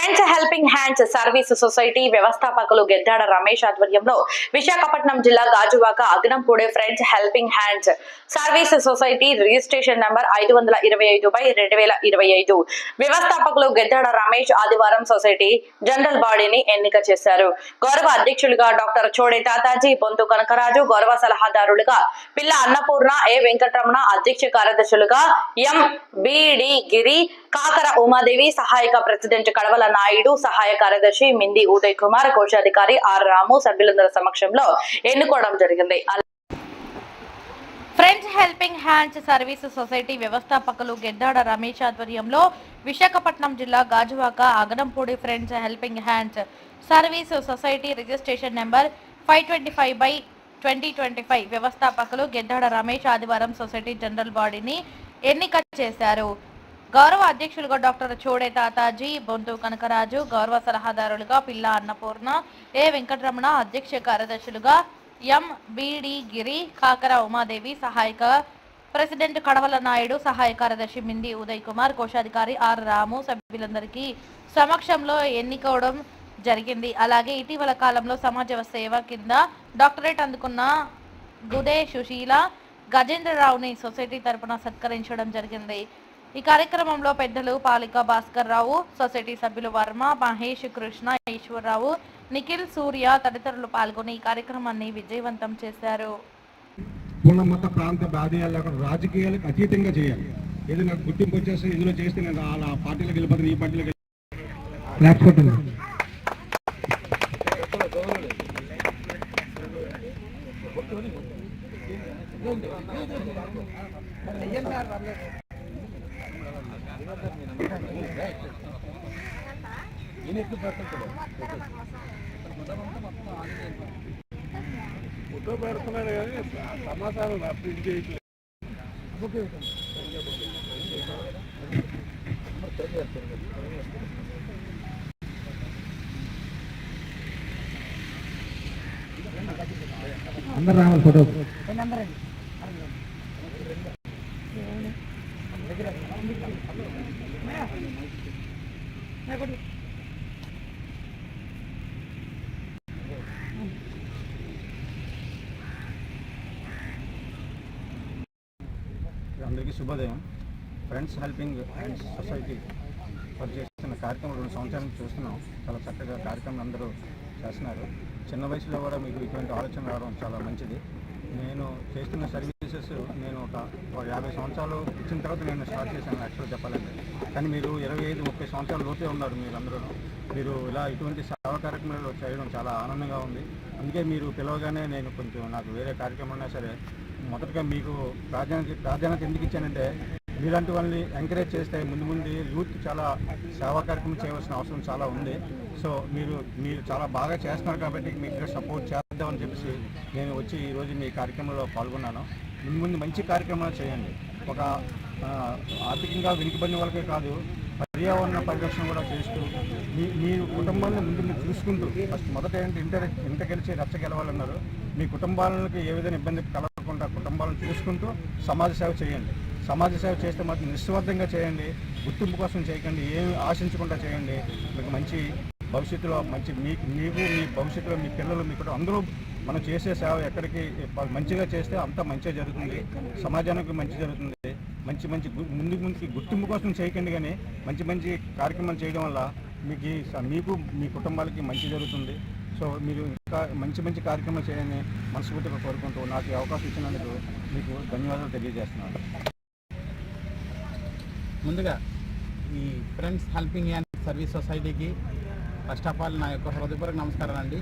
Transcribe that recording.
Friends helping hands service society వ్యవస్థాపకులు గెద్దాడ రమేష్ ఆధ్వర్యంలో విశాఖపట్నం జిల్లా Gajuwaka Agnampudi friends helping hands service society registration number 525/2025 వ్యవస్థాపకులు గెద్దాడ రమేష్ ఆదివారం సొసైటీ జనరల్ బాడీని ఎన్నిక చేశారు. గౌరవ అధ్యక్షులుగా డాక్టర్ చోడే తాతాజీ, బొంతు కనకరాజు, గౌరవ సలహాదారులుగా పిల్ల అన్నపూర్ణ, ఏ వెంకటరమణ, అధ్యక్ష కార్యదర్శులుగా ఎం బిడి గిరి, కాకర ఉమాదేవి, సహాయక ప్రెసిడెంట్ కడవల నాయుడు, సహాయ కార్యదర్శి మింది ఉదయ్ కుమార్, కోశాధికారి ఆర్ రాము సభ్యులందరి సమక్షంలో ఎన్నుకోవడం జరిగింది. Friends helping hands service society వ్యవస్థాపకులు గెద్దాడ రమేష్ ఆధ్వర్యంలో విశాఖపట్నం జిల్లా Gajuwaka Aganampudi friends helping hands service society registration number 525/2025 వ్యవస్థాపకులు గెద్దాడ రమేష్ ఆదివారం సొసైటీ జనరల్ బాడీని ఎన్నిక చేశారు. గౌరవ అధ్యక్షులుగా డాక్టర్ చోడే తాతాజీ, బొంతు కనకరాజు, గౌరవ సలహాదారులుగా పిల్ల అన్నపూర్ణ, ఏ వెంకటరమణ, అధ్యక్ష కార్యదర్శులుగా ఎం బిడి గిరి, కాకర ఉమాదేవి, సహాయక ప్రెసిడెంట్ కడవల నాయుడు, సహాయ కార్యదర్శి మింది ఉదయ్ కుమార్, కోశాధికారి ఆర్ రాము సభ్యులందరికీ సమక్షంలో ఎన్నికోవడం జరిగింది. అలాగే ఇటీవల కాలంలో సమాజ సేవ కింద డాక్టరేట్ అందుకున్న గుదే సుశీల గజేంద్రరావుని సొసైటీ తరపున సత్కరించడం జరిగింది. ఈ కార్యక్రమంలో పెద్దలు పాలిక భాస్కర్ రావు, సొసైటీ సభ్యులు వర్మ, మహేష్, కృష్ణ, ఈశ్వరరావు, నిఖిల్, సూర్య తదితరులు పాల్గొని ఈ కార్యక్రమాన్ని విజయవంతం చేశారు. మత ప్రాంత బాధ్యాలు రాజకీయాలకు అతీతంగా చేయాలి. ఏదైనా గుర్తింపు వచ్చేస్తే ఇందులో చేస్తే నేను ఆ పార్టీలకు వెళ్ళిపోతాను, ఈ పార్టీలకు ఫోటో పెడుతున్నాడు కానీ సమాచారం ప్రింట్ చేయట్లేదు. అందరు రావాలి ఫోటో అందరికీ శుభోదయం. ఫ్రెండ్స్ హెల్పింగ్ హ్యాండ్స్ సొసైటీ చేస్తున్న కార్యక్రమం 2 సంవత్సరాల నుంచి చూస్తున్నాం. చాలా చక్కగా కార్యక్రమం అందరూ చేస్తున్నారు. చిన్న వయసులో కూడా మీకు ఇటువంటి ఆలోచన రావడం చాలా మంచిది. నేను చేస్తున్న సర్వీసెస్ నేను ఒక 50 సంవత్సరాలు ఇచ్చిన తర్వాత నేను స్టార్ట్ చేశాను యాక్చువల్ చెప్పాలంటే. కానీ మీరు 25-30 సంవత్సరాల లోపే ఉన్నారు మీరందరూ. మీరు ఇలా ఇటువంటి సేవా కార్యక్రమాలు చేయడం చాలా ఆనందంగా ఉంది. అందుకే మీరు పిలవగానే నేను కొంచెం నాకు వేరే కార్యక్రమం ఉన్నా సరే మొదటగా మీకు ప్రాధాన్యత ఎందుకు ఇచ్చానంటే మీలాంటి వాళ్ళని ఎంకరేజ్ చేస్తే ముందు యూత్ చాలా సేవా కార్యక్రమం చేయవలసిన అవసరం చాలా ఉంది. సో మీరు చాలా బాగా చేస్తున్నారు కాబట్టి మీకు సపోర్ట్ చేద్దామని చెప్పేసి నేను వచ్చి ఈరోజు మీ కార్యక్రమంలో పాల్గొన్నాను. ముందు మంచి కార్యక్రమాలు చేయండి. ఒక ఆర్థికంగా వెనుకబడిన వాళ్ళకే కాదు, పర్యావరణ పరిరక్షణ కూడా చేస్తూ మీ కుటుంబాలను ముందు మీరు చూసుకుంటూ ఫస్ట్ మొదట ఇంట గెలిచి రచ్చ గెలవాలన్నారు. మీ కుటుంబాలకి ఏ విధంగా ఇబ్బంది కలగకుండా కుటుంబాలను చూసుకుంటూ సమాజ సేవ చేయండి. సమాజ సేవ చేస్తే మాత్రం నిస్వార్థంగా చేయండి. గుర్తింపు కోసం చేయకండి, ఏమి ఆశించకుండా చేయండి. మీకు మంచి భవిష్యత్తులో మీకు మీ భవిష్యత్తులో మీ పిల్లలు మీకు అందరూ మనం చేసే సేవ ఎక్కడికి మంచిగా చేస్తే అంత మంచిగా జరుగుతుంది, సమాజానికి మంచి జరుగుతుంది. మంచి ముందుకి గుర్తింపు కోసం చేయకండి, కానీ మంచి కార్యక్రమాలు చేయడం వల్ల మీకు మీ కుటుంబాలకి మంచి జరుగుతుంది. సో మీరు ఇంకా మంచి కార్యక్రమాలు చేయాలని మనస్ఫూర్తిగా కోరుకుంటూ నాకు ఈ అవకాశం ఇచ్చినందుకు మీకు ధన్యవాదాలు తెలియజేస్తున్నాను. ముందుగా ఈ ఫ్రెండ్స్ హెల్పింగ్ హ్యాండ్ సర్వీస్ సొసైటీకి ఫస్ట్ ఆఫ్ ఆల్ నా యొక్క హృదయపూర్వక నమస్కారం అండి.